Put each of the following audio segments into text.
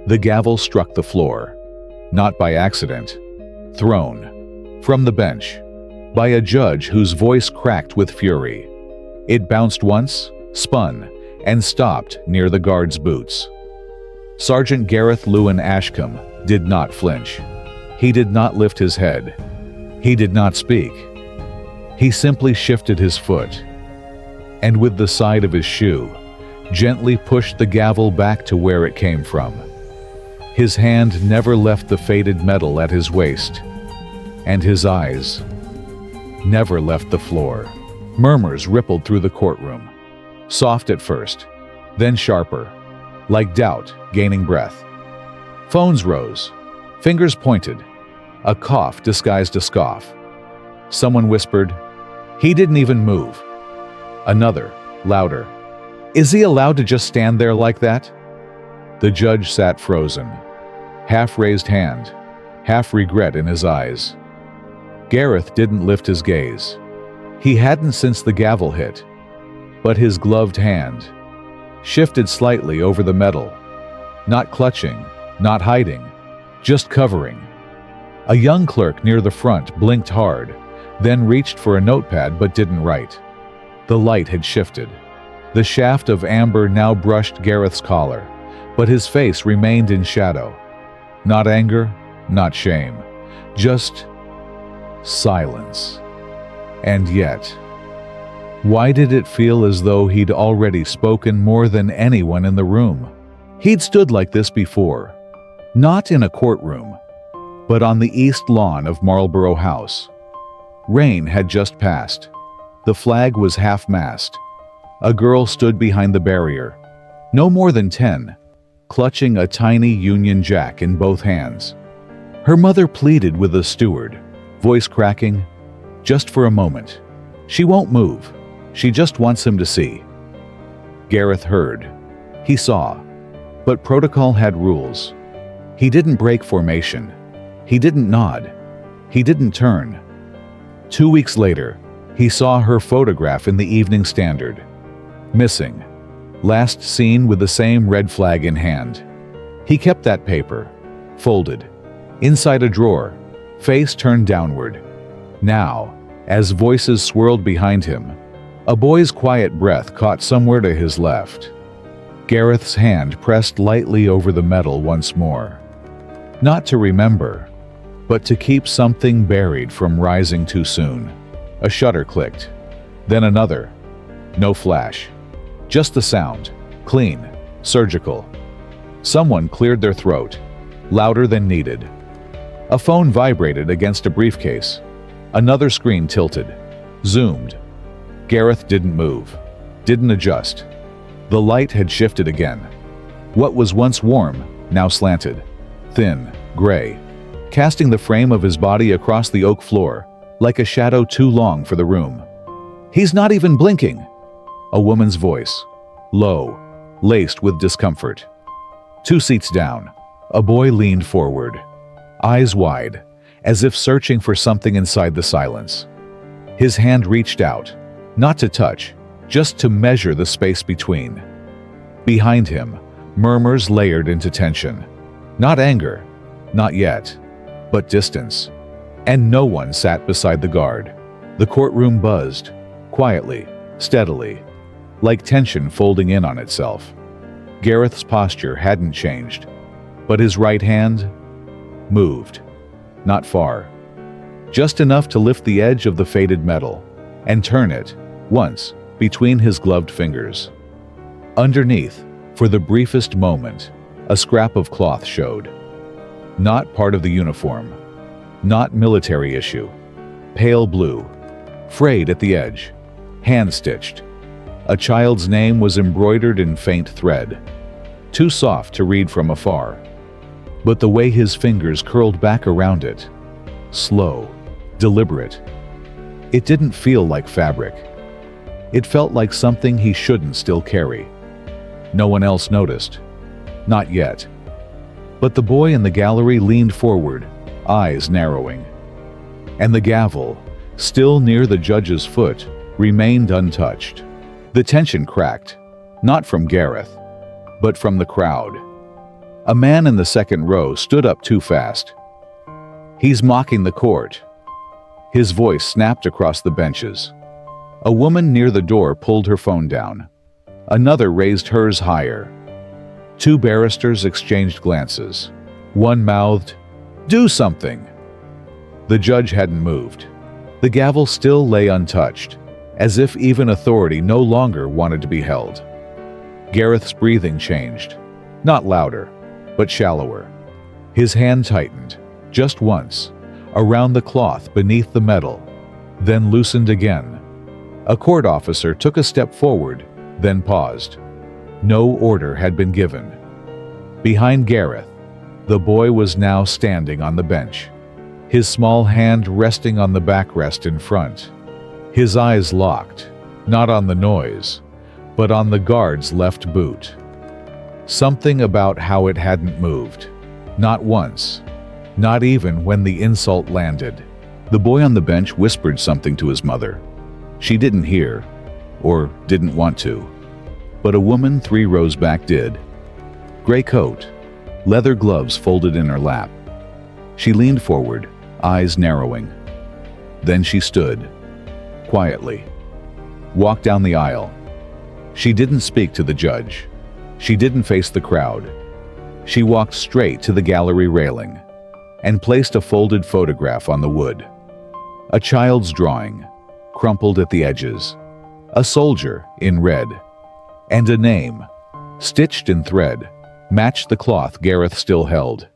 The gavel struck the floor, not by accident. Thrown from the bench by a judge whose voice cracked with fury. It bounced once, spun, and stopped near the guard's boots. Sergeant Gareth Llewyn Ashcombe did not flinch. He did not lift his head. He did not speak. He simply shifted his foot, and with the side of his shoe, gently pushed the gavel back to where it came from. His hand never left the faded metal at his waist, and his eyes never left the floor. Murmurs rippled through the courtroom, soft at first, then sharper, like doubt gaining breath. Phones rose, fingers pointed, a cough disguised a scoff. Someone whispered, "He didn't even move." Another, louder, "Is he allowed to just stand there like that?" The judge sat frozen, half-raised hand, half regret in his eyes. Gareth didn't lift his gaze. He hadn't since the gavel hit, but his gloved hand shifted slightly over the metal, not clutching, not hiding, just covering. A young clerk near the front blinked hard, then reached for a notepad but didn't write. The light had shifted. The shaft of amber now brushed Gareth's collar, but his face remained in shadow. Not anger, not shame, just silence. And yet, why did it feel as though he'd already spoken more than anyone in the room? He'd stood like this before, not in a courtroom, but on the east lawn of Marlborough House. Rain had just passed. The flag was half-mast. A girl stood behind the barrier, no more than 10, clutching a tiny Union Jack in both hands. Her mother pleaded with the steward, voice cracking, "Just for a moment. She won't move. She just wants him to see." Gareth heard. He saw. But protocol had rules. He didn't break formation. He didn't nod. He didn't turn. 2 weeks later, he saw her photograph in the Evening Standard. Missing. Last seen with the same red flag in hand. He kept that paper, folded, inside a drawer, face turned downward. Now, as voices swirled behind him, a boy's quiet breath caught somewhere to his left. Gareth's hand pressed lightly over the metal once more. Not to remember, but to keep something buried from rising too soon. A shutter clicked, then another. No flash. Just the sound, clean, surgical. Someone cleared their throat, louder than needed. A phone vibrated against a briefcase. Another screen tilted, zoomed. Gareth didn't move, didn't adjust. The light had shifted again. What was once warm, now slanted, thin, gray, casting the frame of his body across the oak floor, like a shadow too long for the room. "He's not even blinking!" A woman's voice, low, laced with discomfort. 2 seats down, a boy leaned forward, eyes wide, as if searching for something inside the silence. His hand reached out, not to touch, just to measure the space between. Behind him, murmurs layered into tension. Not anger, not yet, but distance. And no one sat beside the guard. The courtroom buzzed, quietly, steadily, like tension folding in on itself. Gareth's posture hadn't changed, but his right hand moved. Not far. Just enough to lift the edge of the faded metal and turn it, once, between his gloved fingers. Underneath, for the briefest moment, a scrap of cloth showed. Not part of the uniform. Not military issue. Pale blue. Frayed at the edge. Hand-stitched. A child's name was embroidered in faint thread. Too soft to read from afar. But the way his fingers curled back around it, slow, deliberate, it didn't feel like fabric. It felt like something he shouldn't still carry. No one else noticed. Not yet. But the boy in the gallery leaned forward, eyes narrowing. And the gavel, still near the judge's foot, remained untouched. The tension cracked, not from Gareth, but from the crowd. A man in the second row stood up too fast. "He's mocking the court." His voice snapped across the benches. A woman near the door pulled her phone down. Another raised hers higher. Two barristers exchanged glances. One mouthed, "Do something." The judge hadn't moved. The gavel still lay untouched, as if even authority no longer wanted to be held. Gareth's breathing changed, not louder, but shallower. His hand tightened, just once, around the cloth beneath the metal, then loosened again. A court officer took a step forward, then paused. No order had been given. Behind Gareth, the boy was now standing on the bench, his small hand resting on the backrest in front. His eyes locked, not on the noise, but on the guard's left boot. Something about how it hadn't moved. Not once. Not even when the insult landed. The boy on the bench whispered something to his mother. She didn't hear, or didn't want to. But a woman 3 rows back did. Gray coat, leather gloves folded in her lap. She leaned forward, eyes narrowing. Then she stood, quietly, walked down the aisle. She didn't speak to the judge. She didn't face the crowd. She walked straight to the gallery railing and placed a folded photograph on the wood. A child's drawing, crumpled at the edges. A soldier in red. And a name, stitched in thread, matched the cloth Gareth still held.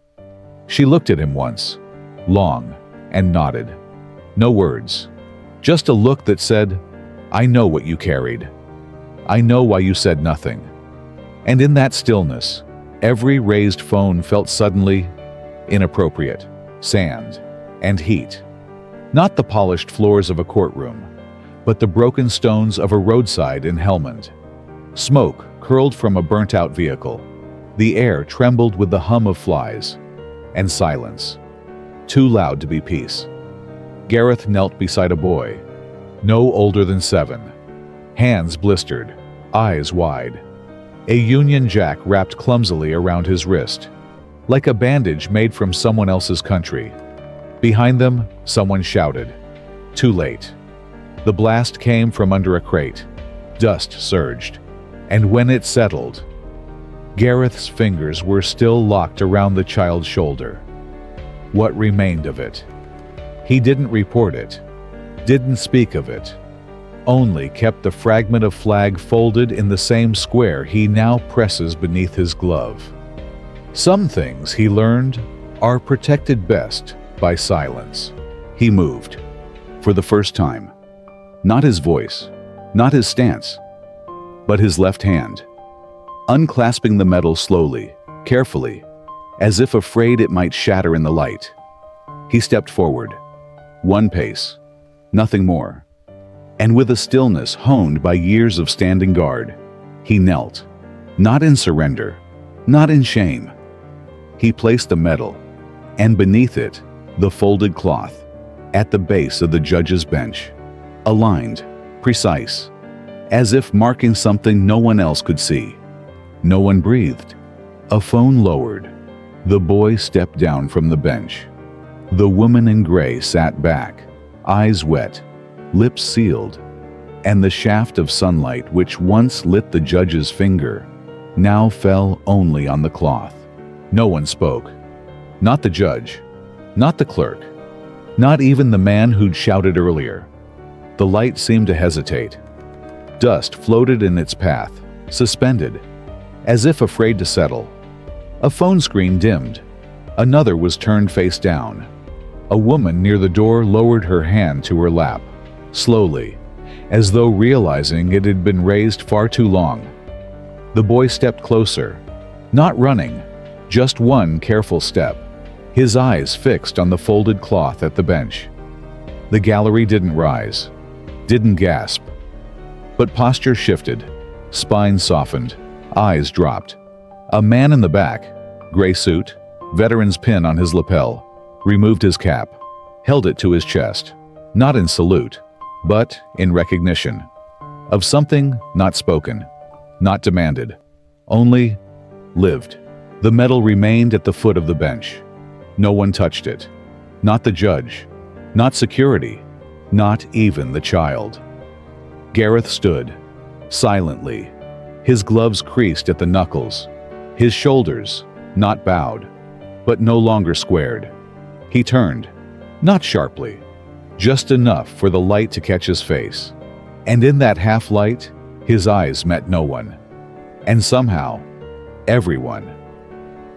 She looked at him once, long, and nodded. No words, just a look that said, "I know what you carried. I know why you said nothing." And in that stillness, every raised phone felt suddenly inappropriate, sand, and heat. Not the polished floors of a courtroom, but the broken stones of a roadside in Helmand. Smoke curled from a burnt-out vehicle. The air trembled with the hum of flies. And silence. Too loud to be peace. Gareth knelt beside a boy, no older than 7. Hands blistered, eyes wide. A Union Jack wrapped clumsily around his wrist, like a bandage made from someone else's country. Behind them, someone shouted. Too late. The blast came from under a crate. Dust surged. And when it settled, Gareth's fingers were still locked around the child's shoulder. What remained of it? He didn't report it, didn't speak of it, only kept the fragment of flag folded in the same square he now presses beneath his glove. Some things, he learned, are protected best by silence. He moved, for the first time. Not his voice, not his stance, but his left hand, unclasping the metal slowly, carefully, as if afraid it might shatter in the light. He stepped forward, 1 pace, nothing more. And with a stillness honed by years of standing guard, he knelt, not in surrender, not in shame. He placed the metal, and beneath it, the folded cloth, at the base of the judge's bench, aligned, precise, as if marking something no one else could see. No one breathed. A phone lowered. The boy stepped down from the bench. The woman in gray sat back, eyes wet, lips sealed, and the shaft of sunlight which once lit the judge's finger now fell only on the cloth. No one spoke. Not the judge, not the clerk, not even the man who'd shouted earlier. The light seemed to hesitate. Dust floated in its path, suspended, as if afraid to settle. A phone screen dimmed. Another was turned face down. A woman near the door lowered her hand to her lap, slowly, as though realizing it had been raised far too long. The boy stepped closer, not running, just one careful step, his eyes fixed on the folded cloth at the bench. The gallery didn't rise, didn't gasp, but posture shifted, spine softened, eyes dropped. A man in the back, gray suit, veteran's pin on his lapel, removed his cap, held it to his chest, not in salute, but in recognition of something not spoken, not demanded, only lived. The medal remained at the foot of the bench. No one touched it. Not the judge, not security, not even the child. Gareth stood, silently, his gloves creased at the knuckles, his shoulders, not bowed, but no longer squared. He turned, not sharply, just enough for the light to catch his face. And in that half-light, his eyes met no one. And somehow, everyone.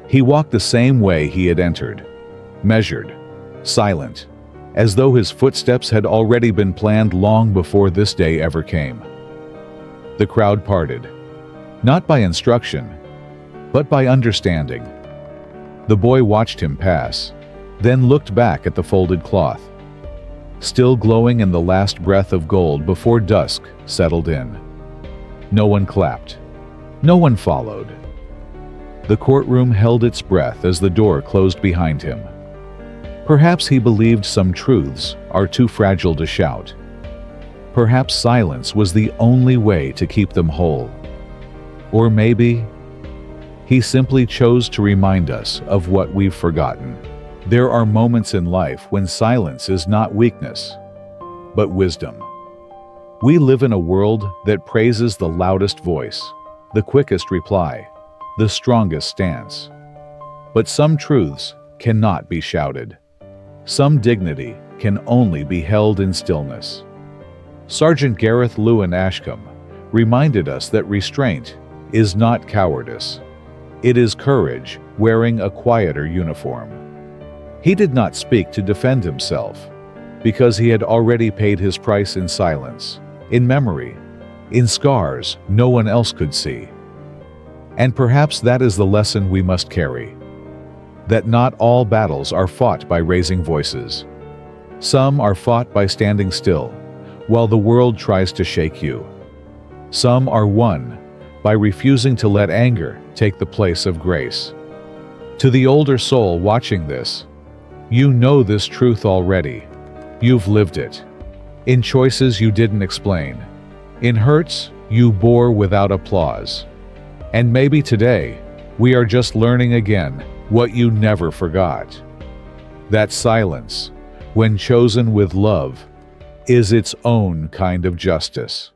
He walked the same way he had entered, measured, silent, as though his footsteps had already been planned long before this day ever came. The crowd parted, not by instruction, but by understanding. The boy watched him pass, then looked back at the folded cloth, still glowing in the last breath of gold before dusk settled in. No one clapped. No one followed. The courtroom held its breath as the door closed behind him. Perhaps he believed some truths are too fragile to shout. Perhaps silence was the only way to keep them whole. Or maybe he simply chose to remind us of what we've forgotten. There are moments in life when silence is not weakness, but wisdom. We live in a world that praises the loudest voice, the quickest reply, the strongest stance. But some truths cannot be shouted. Some dignity can only be held in stillness. Sergeant Gareth Llewyn Ashcombe reminded us that restraint is not cowardice. It is courage wearing a quieter uniform. He did not speak to defend himself, because he had already paid his price in silence, in memory, in scars no one else could see. And perhaps that is the lesson we must carry. That not all battles are fought by raising voices. Some are fought by standing still, while the world tries to shake you. Some are won by refusing to let anger take the place of grace. To the older soul watching this, you know this truth already. You've lived it. In choices you didn't explain. In hurts you bore without applause. And maybe today, we are just learning again what you never forgot. That silence, when chosen with love, is its own kind of justice.